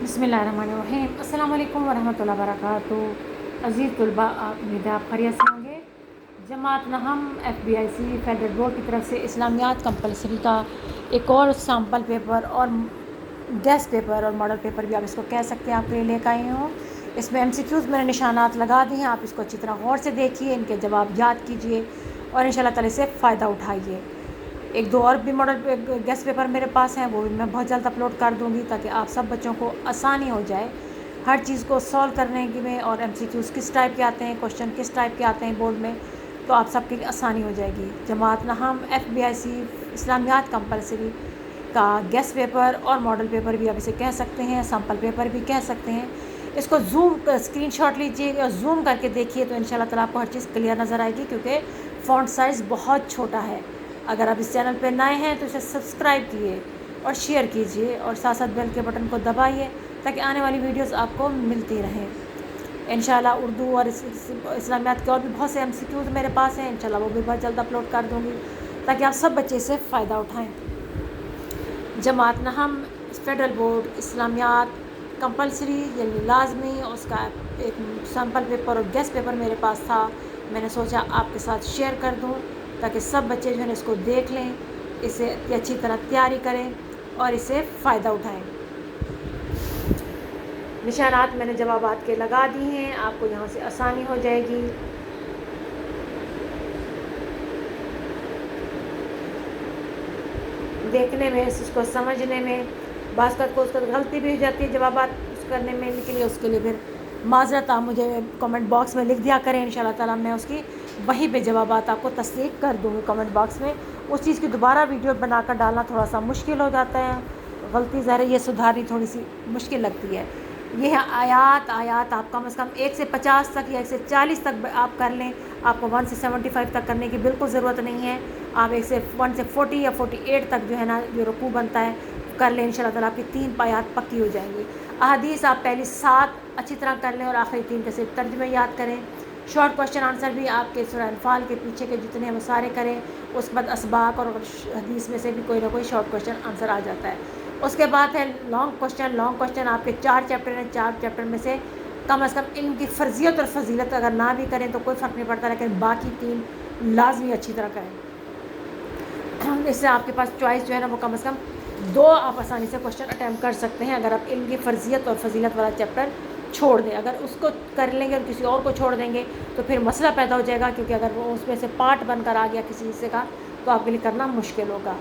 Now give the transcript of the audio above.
बिस्मिल्लाहिर्रहमानिर्रहीम। अस्सलाम वालेकुम वरहमतुल्लाहि वबरकातुहू। अज़ीज़ तलबा, उम्मीद है आप खैरियत से होंगे। जमात नहम FBIC फेडरल बोर्ड की तरफ से इस्लामियात कंपलसरी का एक और सैम्पल पेपर और गेस्ट पेपर और मॉडल पेपर भी आप इसको कह सकते हैं, आपके लिए लेकर आई हूँ। इसमें MCQs मैंने निशानात लगा दिए हैं, आप इसको अच्छी तरह गौर से देखिए, इनके जवाब याद कीजिए और इंशाल्लाह ताला से फ़ायदा उठाइए। एक दो और भी मॉडल गेस्ट पेपर मेरे पास हैं, वो भी मैं बहुत जल्द अपलोड कर दूंगी ताकि आप सब बच्चों को आसानी हो जाए हर चीज़ को सॉल्व करने की में। और MCQs किस टाइप के आते हैं, क्वेश्चन किस टाइप के आते हैं बोर्ड में, तो आप सबके लिए आसानी हो जाएगी। जमात नहम FBIC इस्लामियात कंपलसरी का गेस्ट पेपर और मॉडल पेपर भी आप इसे कह सकते हैं, सैम्पल पेपर भी कह सकते हैं। इसको स्क्रीनशॉट लीजिए और जूम करके देखिए तो इंशाल्लाह ताला आपको हर चीज़ क्लियर नज़र आएगी, क्योंकि फ़ॉन्ट साइज़ बहुत छोटा है। अगर आप इस चैनल पर नए हैं तो इसे सब्सक्राइब कीजिए और शेयर कीजिए और साथ साथ बेल के बटन को दबाइए ताकि आने वाली वीडियोस आपको मिलती रहें। इंशाल्लाह उर्दू और इस्लामियात के और भी बहुत से MCQs मेरे पास हैं, इंशाल्लाह वो भी बहुत जल्द अपलोड कर दूँगी ताकि आप सब बच्चे इससे फ़ायदा उठाएँ। जमात नहम फेडरल बोर्ड इस्लामियात कंपलसरी यानी लाजमी, उसका एक सैम्पल पेपर और गेस्ट पेपर मेरे पास था, मैंने सोचा आपके साथ शेयर कर दूं ताकि सब बच्चे जो है इसको देख लें, इसे अच्छी तरह तैयारी करें और इससे फ़ायदा उठाएं। निशानात मैंने जवाबात के लगा दिए हैं, आपको यहाँ से आसानी हो जाएगी। देखने में, इसको समझने में बाज़ को उसका गलती भी हो जाती है जवाबात करने में के लिए, उसके लिए फिर माजरत आप मुझे कमेंट बॉक्स में लिख दिया करें, इंशाल्लाह ताला मैं उसकी वहीं पे जवाबात आपको तस्दीक कर दूँगी कमेंट बॉक्स में। उस चीज़ की दोबारा वीडियो बनाकर डालना थोड़ा सा मुश्किल हो जाता है, गलती ज़ाहिर है ये सुधारनी थोड़ी सी मुश्किल लगती है। ये है आयात आप कम से कम 1 से 50 तक या 1 से 40 तक आप कर लें, आपको 1 से 75 तक करने की बिल्कुल ज़रूरत नहीं है। आप 1 से 40 या 48 तक जो है ना, जो रुकू बनता है कर लें, इंशाल्लाह ताला आपकी 3 आयात पक्की हो जाएंगी। अहादीस आप पहली 7 अच्छी तरह कर लें और आखिरी 3 के सिर्फ तर्जुमे याद करें। शॉर्ट क्वेश्चन आंसर भी आपके सूरह अनफाल के पीछे के जितने हम सारे करें, उसके बाद असबाक और हदीस में से भी कोई ना कोई शॉर्ट क्वेश्चन आंसर आ जाता है। उसके बाद है लॉन्ग क्वेश्चन आपके 4 चैप्टर हैं, 4 चैप्टर में से कम इनकी फ़र्जियत और फजीलत अगर ना भी करें तो कोई फ़र्क नहीं पड़ता, लेकिन बाकी 3 लाजमी अच्छी तरह करें। इससे आपके पास चॉइस जो है ना वो कम से कम 2 आप आसानी से क्वेश्चन अटैम्प्ट कर सकते हैं अगर आप इनकी फ़र्जियत और फजीलत वाला चैप्टर छोड़ दें। अगर उसको कर लेंगे और किसी और को छोड़ देंगे तो फिर मसला पैदा हो जाएगा, क्योंकि अगर वो उसमें से पार्ट बनकर आ गया किसी हिस्से का तो आपके लिए करना मुश्किल होगा।